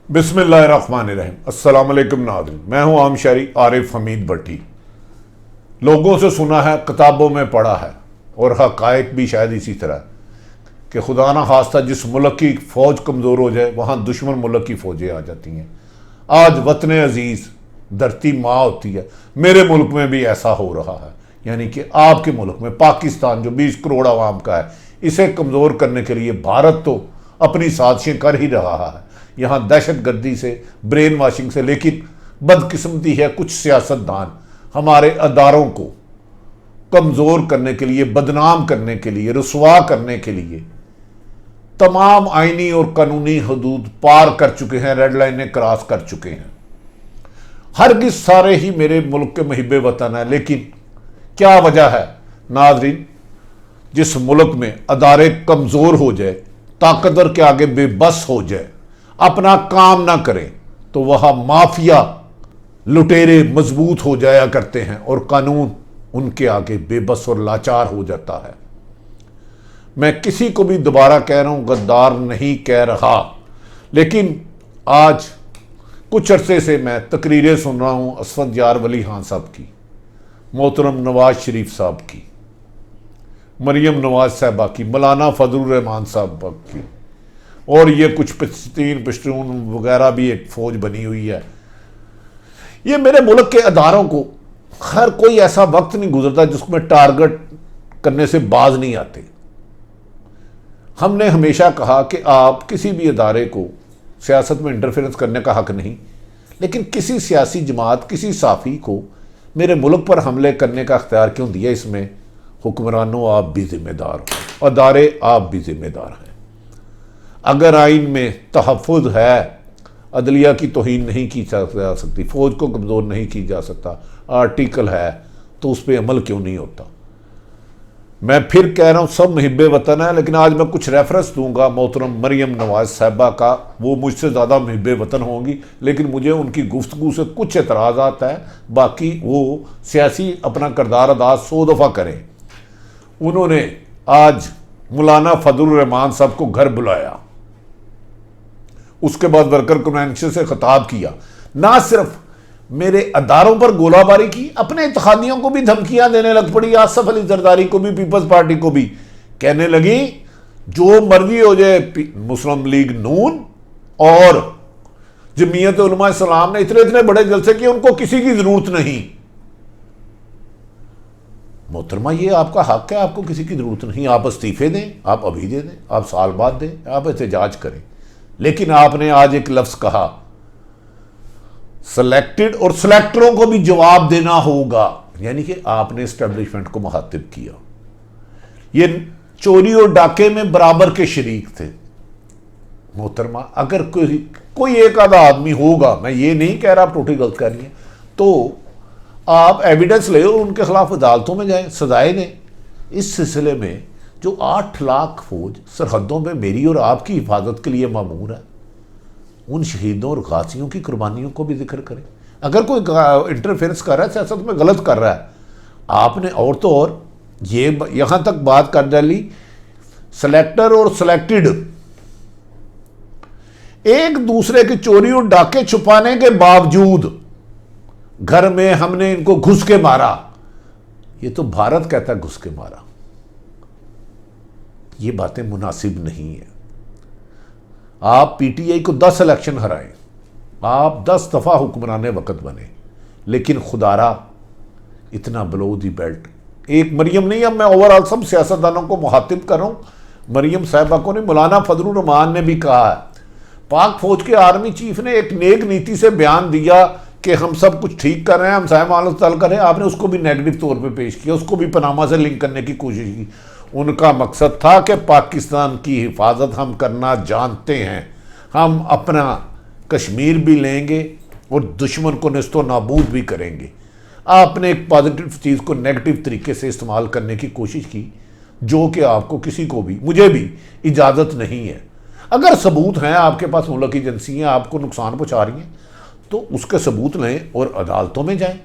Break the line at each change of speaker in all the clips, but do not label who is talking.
बिस्मिल्लाहिर्रहमानिर्रहीम। अस्सलाम वालेकुम नाज़रीन, मैं हूं आम शहरी आरिफ हमीद भट्टी। लोगों से सुना है, किताबों में पढ़ा है और हक़ाइक़ भी शायद इसी तरह कि खुदा ना खास्ता जिस मुल्क की फ़ौज कमज़ोर हो जाए वहाँ दुश्मन मुल्क की फ़ौजें आ जाती हैं। आज वतन अज़ीज़ धरती माँ होती है। मेरे मुल्क में भी ऐसा हो रहा है, यानी कि आपके मुल्क में पाकिस्तान जो 20 करोड़ आवाम का है, इसे कमज़ोर करने के लिए भारत तो अपनी साजिशें कर ही रहा है। यहाँ दहशत गर्दी से, ब्रेन वाशिंग से, लेकिन बदकिस्मती है कुछ सियासतदान हमारे अदारों को कमज़ोर करने के लिए, बदनाम करने के लिए, रुसवा करने के लिए तमाम आईनी और कानूनी हदूद पार कर चुके हैं, रेड लाइनें क्रॉस कर चुके हैं। हरगिज़ सारे ही मेरे मुल्क के मुहिब्बे वतन है, लेकिन क्या वजह है नाज़रीन? जिस मुल्क में अदारे कमज़ोर हो जाए, ताकतवर के आगे बेबस हो जाए, अपना काम ना करें, तो वह माफिया लुटेरे मजबूत हो जाया करते हैं और कानून उनके आगे बेबस और लाचार हो जाता है। मैं किसी को भी दोबारा कह रहा हूं, गद्दार नहीं कह रहा, लेकिन आज कुछ अरसे से मैं तकरीरें सुन रहा हूं असफद यार वली खान साहब की, मोहतरम नवाज शरीफ साहब की, मरियम नवाज साहबा की, मौलाना फजलुर रहमान साहब की, और ये कुछ पश्तून वगैरह भी एक फौज बनी हुई है। ये मेरे मुल्क के अदारों को हर कोई ऐसा वक्त नहीं गुजरता जिसमें टारगेट करने से बाज नहीं आते। हमने हमेशा कहा कि आप किसी भी अदारे को सियासत में इंटरफेरेंस करने का हक नहीं, लेकिन किसी सियासी जमात, किसी साफ़ी को मेरे मुल्क पर हमले करने का अख्तियार क्यों दिया? इसमें हुक्मरानों आप भी जिम्मेदार हो, अदारे आप भी जिम्मेदार हैं। अगर आइन में तहफ़्फ़ुज़ है, अदलिया की तौहीन नहीं की जा सकती, फ़ौज को कमज़ोर नहीं की जा सकता, आर्टिकल है, तो उस पर अमल क्यों नहीं होता? मैं फिर कह रहा हूँ, सब मुहिब्बे वतन है, लेकिन आज मैं कुछ रेफरेंस दूंगा मोहतरम मरियम नवाज साहबा का। वो मुझसे ज़्यादा मुहिब्बे वतन होंगी, लेकिन मुझे उनकी गुफ्तगू से कुछ एतराज़ात है। बाकी वो सियासी अपना किरदार अदा 100 दफ़ा करें। उन्होंने आज मौलाना फजलुर रहमान साहब को घर बुलाया, उसके बाद वर्कर कन्वेंशन से खिताब किया, ना सिर्फ मेरे अदारों पर गोलाबारी की, अपने इत्तेहादियों को भी धमकियां देने लग पड़ी। आसफ अली जरदारी को भी, पीपल्स पार्टी को भी कहने लगी जो मर्जी हो जाए। मुस्लिम लीग नून और जमीयत उलमा इस्लाम ने इतने इतने बड़े जलसे किए, उनको किसी की जरूरत नहीं। मोहतरमा, ये आपका हक है, आपको किसी की जरूरत नहीं। आप इस्तीफे दें, आप अभी दे दें, आप साल बाद दें, आप एहतजाज करें। लेकिन आपने आज एक लफ्ज कहा, सिलेक्टेड, और सिलेक्टरों को भी जवाब देना होगा, यानी कि आपने एस्टेब्लिशमेंट को मुखातिब किया। ये चोरी और डाके में बराबर के शरीक थे। मोहतरमा, अगर कोई एक आधा आदमी होगा, मैं ये नहीं कह रहा आप टोटली गलत कर रही हैं, तो आप एविडेंस ले और उनके खिलाफ अदालतों में जाएं, सजाएं दें। इस सिलसिले में जो 8 लाख फौज सरहदों में मेरी और आपकी हिफाजत के लिए मामूर है, उन शहीदों और गाजियों की कुर्बानियों को भी जिक्र करें। अगर कोई इंटरफेरेंस कर रहा है, सियासत में गलत कर रहा है, आपने और तो और ये यहां तक बात कर डाली, सेलेक्टर और सिलेक्टेड एक दूसरे की चोरी और डाके छुपाने के बावजूद घर में हमने इनको घुस के मारा। ये तो भारत कहता है घुस के मारा। ये बातें मुनासिब नहीं है। आप पीटीआई को 10 इलेक्शन हराएं, आप 10 दफ़ा हुक्मराने वक़्त बने, लेकिन खुदारा इतना बिलो दी बेल्ट एक मरियम नहीं, अब मैं ओवरऑल सब सियासतदानों को मुखातिब कर रहा हूं। मरियम साहबा को नहीं, मौलाना फजलुर रहमान ने भी कहा है। पाक फौज के आर्मी चीफ ने एक नेक नीति से बयान दिया कि हम सब कुछ ठीक कर रहे हैं, हम साहब मालूम तल कर रहे हैं, आपने उसको भी नेगेटिव तौर पे पेश किया, उसको भी पनामा से लिंक करने की कोशिश की। उनका मकसद था कि पाकिस्तान की हिफाजत हम करना जानते हैं, हम अपना कश्मीर भी लेंगे और दुश्मन को निस्तो नाबूद भी करेंगे। आपने एक पॉजिटिव चीज़ को नेगेटिव तरीके से इस्तेमाल करने की कोशिश की, जो कि आपको किसी को भी, मुझे भी इजाज़त नहीं है। अगर सबूत हैं आपके पास, मुल्क की एजेंसियाँ आपको नुकसान पहुँचा रही हैं, तो उसके सबूत लें और अदालतों में जाएं,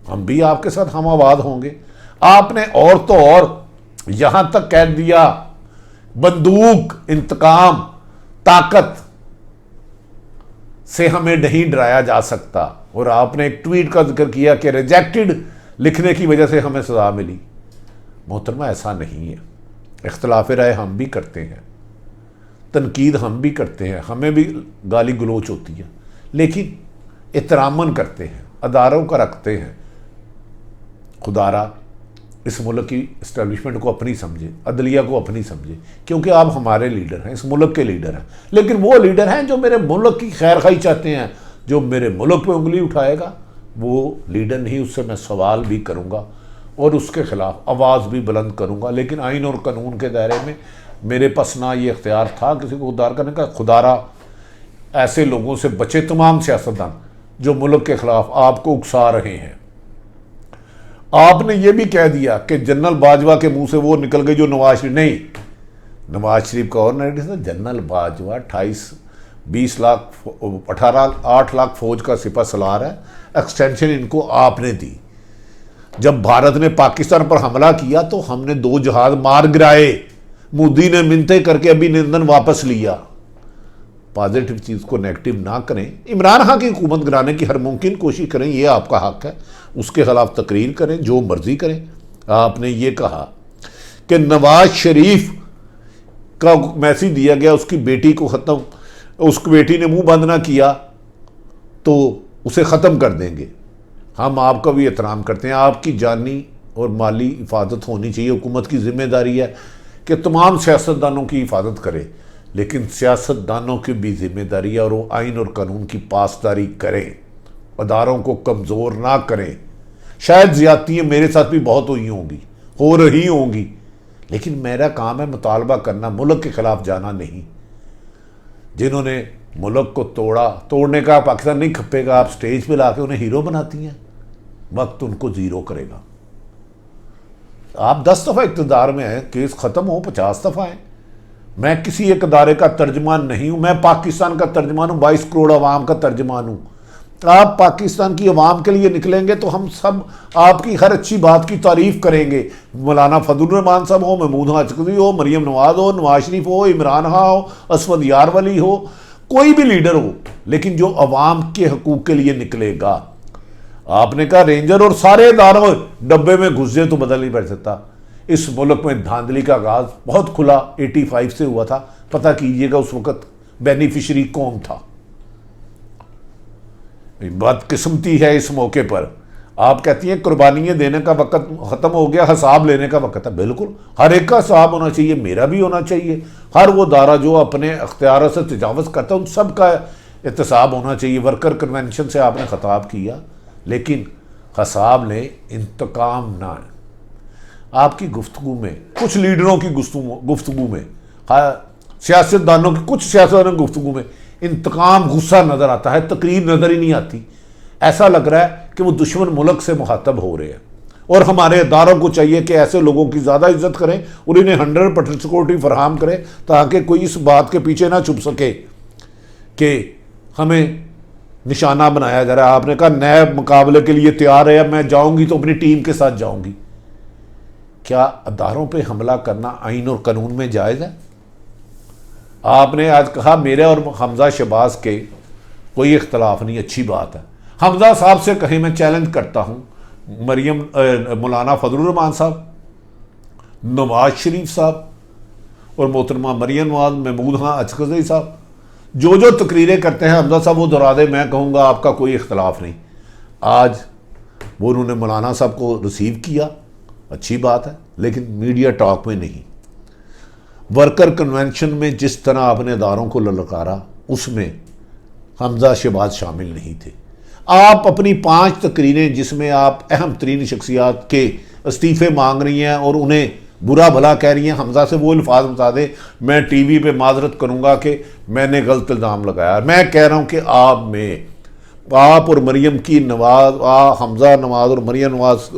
हम भी आपके साथ हम आबाद होंगे। आपने और तो और यहां तक कह दिया बंदूक, इंतकाम, ताकत, से हमें नहीं डराया जा सकता। और आपने एक ट्वीट का जिक्र किया कि रिजेक्टेड लिखने की वजह से हमें सज़ा मिली। मोहतरमा, ऐसा नहीं है। इख्तलाफ राय हम भी करते हैं, तनकीद हम भी करते हैं, हमें भी गाली गलोच होती है, लेकिन एहतरामन करते हैं, अदारों का रखते हैं। खुदारा इस मुल्क की इस्टेब्लिशमेंट को अपनी समझे, अदलिया को अपनी समझे, क्योंकि आप हमारे लीडर हैं, इस मुल्क के लीडर हैं। लेकिन वो लीडर हैं जो मेरे मुल्क की खैर खाई चाहते हैं। जो मेरे मुल्क पे उंगली उठाएगा वो लीडर नहीं, उससे मैं सवाल भी करूँगा और उसके ख़िलाफ़ आवाज़ भी बुलंद करूँगा। लेकिन आइन और कानून के दायरे में मेरे पास ना ये इख्तियार था किसी को उदार करने का। खुदारा ऐसे लोगों से बचे, तमाम सियासतदान जो मुल्क के ख़िलाफ़ आपको उकसा रहे हैं। आपने ये भी कह दिया कि जनरल बाजवा के मुंह से वो निकल गई जो नवाज शरीफ, नहीं, नवाज शरीफ का और नरेटिव था। जनरल बाजवा 20 लाख 8 लाख फौज का सिपह सलार है। एक्सटेंशन इनको आपने दी। जब भारत ने पाकिस्तान पर हमला किया तो हमने 2 जहाज मार गिराए। मोदी ने मिन्नतें करके अभिनंदन वापस लिया। पॉजिटिव चीज़ को नेगेटिव ना करें। इमरान खान की हुकूमत गिराने की हर मुमकिन कोशिश करें, ये आपका हक है। उसके खिलाफ तकरीर करें, जो मर्जी करें। आपने ये कहा कि नवाज शरीफ का मैसेज दिया गया, उसकी बेटी को ख़त्म, उसकी बेटी ने मुंह बंद ना किया तो उसे ख़त्म कर देंगे। हम आपका भी एहतराम करते हैं। आपकी जानी और माली हिफाजत होनी चाहिए। हुकूमत की जिम्मेदारी है कि तमाम सियासतदानों की हिफाजत करे, लेकिन सियासतदानों की भी जिम्मेदारी है और वो आइन और कानून की पासदारी करें, अदारों को कमज़ोर ना करें। शायद ज़्यादतियाँ मेरे साथ भी बहुत हुई होंगी, हो रही होंगी, लेकिन मेरा काम है मुतालबा करना, मुल्क के ख़िलाफ़ जाना नहीं। जिन्होंने मुल्क को तोड़ा, तोड़ने का पाकिस्तान नहीं खपेगा। आप स्टेज पे लाके उन्हें हीरो बनाती हैं, वक्त उनको ज़ीरो करेगा। आप 10 दफ़ा इक़्तिदार में हैं, केस ख़त्म हो, 50 दफ़ा हैं। मैं किसी एक अदारे का तर्जमान नहीं हूँ, मैं पाकिस्तान का तर्जमान हूँ, 22 करोड़ अवाम का तर्जमान हूँ। आप पाकिस्तान की अवाम के लिए निकलेंगे तो हम सब आपकी हर अच्छी बात की तारीफ़ करेंगे। मौलाना फजलुर रहमान साहब हो, महमूद अचकज़ई हो, मरियम नवाज़ हो, नवाज शरीफ हो, इमरान खान हो, असवद यार वली हो, कोई भी लीडर हो, लेकिन जो अवाम के हकूक़ के लिए निकलेगा। आपने कहा रेंजर और सारे इदारों डब्बे में घुस जाए तो बदल नहीं बैठ सकता। इस मुल्क में धांधली का आगाज़ बहुत खुला 85 से हुआ था। पता कीजिएगा उस वक़्त बेनिफिशरी कौन था। बदकिस्मती है इस मौके पर। आप कहती हैं कुर्बानियाँ देने का वक़्त ख़त्म हो गया, हिसाब लेने का वक़्त है। बिल्कुल, हर एक का हिसाब होना चाहिए, मेरा भी होना चाहिए। हर वो दारा जो अपने अख्तियार से तजावज़ करता है उन सब का एहतसाब होना चाहिए। वर्कर कन्वेंशन से आपने ख़ताब किया, लेकिन हिसाब लें, इंतकाम ना। आपकी गुफ्तगू में, कुछ लीडरों की गुफ्तगू में, सियासतदानों की, कुछ सियासतदानों की गुफ्तगू में इंतकाम, गुस्सा नज़र आता है, तकरीर नज़र ही नहीं आती। ऐसा लग रहा है कि वो दुश्मन मुल्क से मुखातब हो रहे हैं। और हमारे इदारों को चाहिए कि ऐसे लोगों की ज़्यादा इज्जत करें और इन्हें 100% सिक्योरिटी फराहम करें, ताकि कोई इस बात के पीछे ना छुप सके कि हमें निशाना बनाया जा रहा है। आपने कहा नए मुकाबले के लिए तैयार है, मैं जाऊँगी तो अपनी टीम के साथ जाऊँगी। क्या अदारों पे हमला करना आइन और कानून में जायज़ है? आपने आज कहा मेरे और हमजा शहबाज के कोई इख्तलाफ नहीं, अच्छी बात है। हमजा साहब से कहीं, मैं चैलेंज करता हूँ, मरियम मौलाना फजलुर रहमान साहब, नवाज शरीफ साहब और मोहतरमा मरियम नवाज, महमूद अचकज़ई साहब जो जो तकरीरें करते हैं, हमजा साहब वो दोहरा दे, मैं कहूँगा आपका कोई इख्तलाफ नहीं। आज वो उन्होंने मौलाना साहब को रिसीव किया, अच्छी बात है, लेकिन मीडिया टॉक में नहीं। वर्कर कन्वेंशन में जिस तरह आपने इदारों को ललकारा, उसमें हमजा शहबाज शामिल नहीं थे। आप अपनी 5 तकरीरें जिसमें आप अहम तरीन शख्सियात के इस्तीफ़े मांग रही हैं और उन्हें बुरा भला कह रही हैं, हमजा से वो अल्फाज बता दें, मैं टीवी पे माजरत करूँगा कि मैंने गलत इल्ज़ाम लगाया। मैं कह रहा हूँ कि आप और मरियम की हमजा नवाज और मरियम नवाज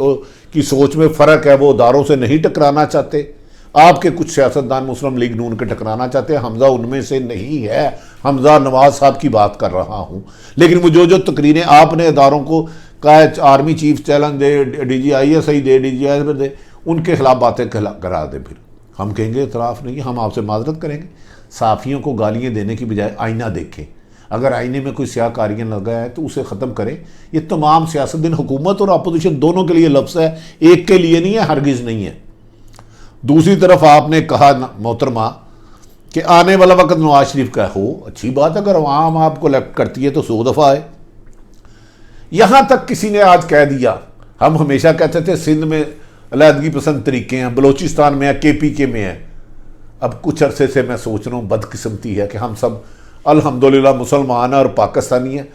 की सोच में फ़र्क है। वो इदारों से नहीं टकराना चाहते। आपके कुछ सियासतदान मुस्लिम लीग नून के टकराना चाहते हैं, हमजा उनमें से नहीं है। हमजा नवाज साहब की बात कर रहा हूँ। लेकिन वो जो तकरीरें आपने इदारों को कहा, आर्मी चीफ चैलेंज दे, DGISI दे, DGI दे, उनके खिलाफ बातें करा दे, फिर हम कहेंगे इतराफ़ नहीं, हम आपसे माजरत करेंगे। साफ़ियों को गालियाँ देने की बजाय आईना देखें। अगर आईने में कोई स्याकारियाँ लगा है तो उसे ख़त्म करें। ये तमाम सियासतदान, हुकूमत और अपोजिशन दोनों के लिए लफ्ज़ है, एक के लिए नहीं है, हरगिज़ नहीं है। दूसरी तरफ आपने कहा मोहतरमा कि आने वाला वक्त नवाज शरीफ का हो, अच्छी बात है, अगर आवाम आपको इलेक्ट करती है तो 100 दफ़ा है। यहाँ तक किसी ने आज कह दिया, हम हमेशा कहते थे सिंध में अलहदगी पसंद तरीके हैं, बलोचिस्तान में है, KPK में है। अब कुछ अरसे से मैं सोच रहा हूँ बदकिस्मती है कि हम सब अल्हम्दुलिल्लाह मुसलमान है और पाकिस्तानी है।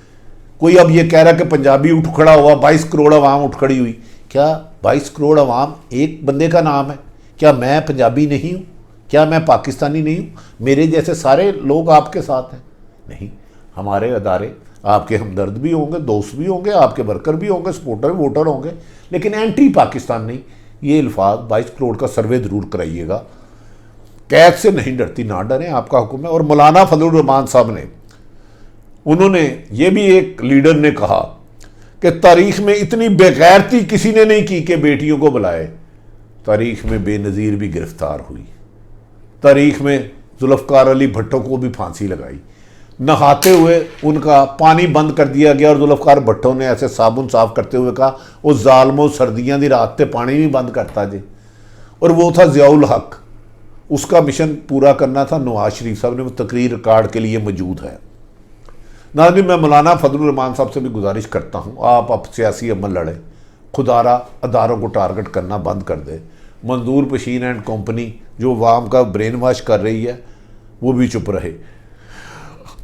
कोई अब ये कह रहा है कि पंजाबी उठ खड़ा हुआ, 22 करोड़ अवाम उठ खड़ी हुई। क्या 22 करोड़ अवाम एक बंदे का नाम है? क्या मैं पंजाबी नहीं हूँ? क्या मैं पाकिस्तानी नहीं हूँ? मेरे जैसे सारे लोग आपके साथ हैं? नहीं, हमारे अदारे, आपके हमदर्द भी होंगे, दोस्त भी होंगे, आपके वर्कर भी होंगे, सपोर्टर वोटर होंगे, लेकिन एंटी पाकिस्तान नहीं। ये अल्फाज 22 करोड़ का सर्वे ज़रूर कराइएगा। कैद से नहीं डरती, ना डरें, आपका हुक्म है। और मौलाना फजलुर रहमान साहब ने, उन्होंने ये भी, एक लीडर ने कहा कि तारीख में इतनी बेगैरती किसी ने नहीं की कि बेटियों को बुलाए। तारीख में बेनज़ीर भी गिरफ्तार हुई, तारीख में जुल्फ़कार अली भट्टो को भी फांसी लगाई, नहाते हुए उनका पानी बंद कर दिया गया और जुल्फ़कार भट्टो ने ऐसे साबुन साफ करते हुए कहा, वो जालमो सर्दियाँ दी रात ते पानी भी बंद करता जे। और वो था ज़ियाउल हक, उसका मिशन पूरा करना था नवाज शरीफ साहब ने। वो तकरीर रिकॉर्ड के लिए मौजूद है। नाज़रीन, मैं मौलाना फजलुर रहमान साहब से भी गुजारिश करता हूँ, आप अब सियासी अमल लड़ें, खुदारा अदारों को टारगेट करना बंद कर दे। मंजूर पशीन एंड कंपनी जो वाम का ब्रेन वॉश कर रही है वो भी चुप रहे।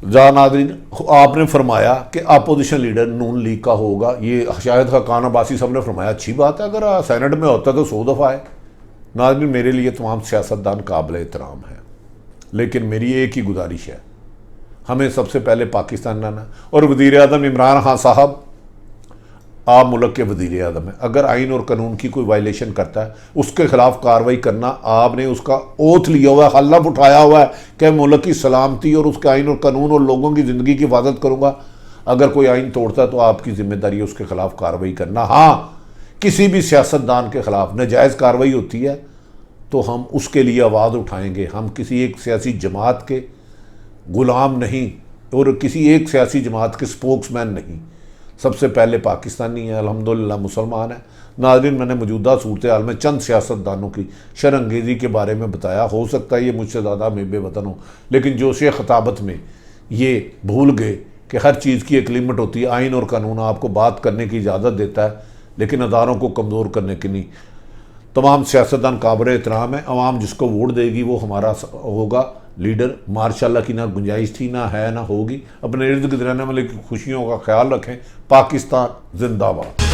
जा नाज़रीन, आपने फरमाया कि अपोजिशन लीडर नून लीग का होगा, ये शायद खान अब्बासी साहब ने फरमाया, अच्छी बात है, अगर सेनेट में होता तो 100 दफ़ा है। नाज़रीन, मेरे लिए तमाम सियासतदान काबिल एहतराम है, लेकिन मेरी एक ही गुजारिश है, हमें सबसे पहले पाकिस्तान लाना। और वज़ीर आज़म इमरान खान साहब, आप मुल्क के वज़ीर आज़म हैं, अगर आइन और कानून की कोई वायलेशन करता है उसके खिलाफ कार्रवाई करना, आपने उसका ओथ लिया हुआ है, हल्फ उठाया हुआ है कि मुल्क की सलामती और उसके आइन और कानून और लोगों की ज़िंदगी की हिफाजत करूँगा। अगर कोई आइन तोड़ता है तो आपकी जिम्मेदारी है उसके खिलाफ कार्रवाई करना। हाँ, किसी भी सियासतदान के खिलाफ नाजायज़ कार्रवाई होती है तो हम उसके लिए आवाज़ उठाएंगे। हम किसी एक सियासी जमात के गुलाम नहीं और किसी एक सियासी जमात के स्पोक्समैन नहीं, सबसे पहले पाकिस्तानी है, अल्हम्दुलिल्लाह मुसलमान है। नाज़रीन, मैंने मौजूदा सूरत हाल में चंद सियासतदानों की शरअंगेज़ी के बारे में बताया, हो सकता है ये मुझसे ज़्यादा में बेवतन हो, लेकिन जोशे खताबत में ये भूल गए कि हर चीज़ की एक लिमिट होती है। आइन और कानून आपको बात करने की इजाज़त देता है, लेकिन अदारों को कमज़ोर करने की नहीं। तमाम सियासतदान काबिल एहतराम है, अवाम जिसको वोट देगी वो हमारा होगा लीडर। माशाल्लाह की ना गुंजाइश थी, ना है, ना होगी। अपने इर्द गिर्द रहने वाले की खुशियों का ख्याल रखें। पाकिस्तान जिंदाबाद।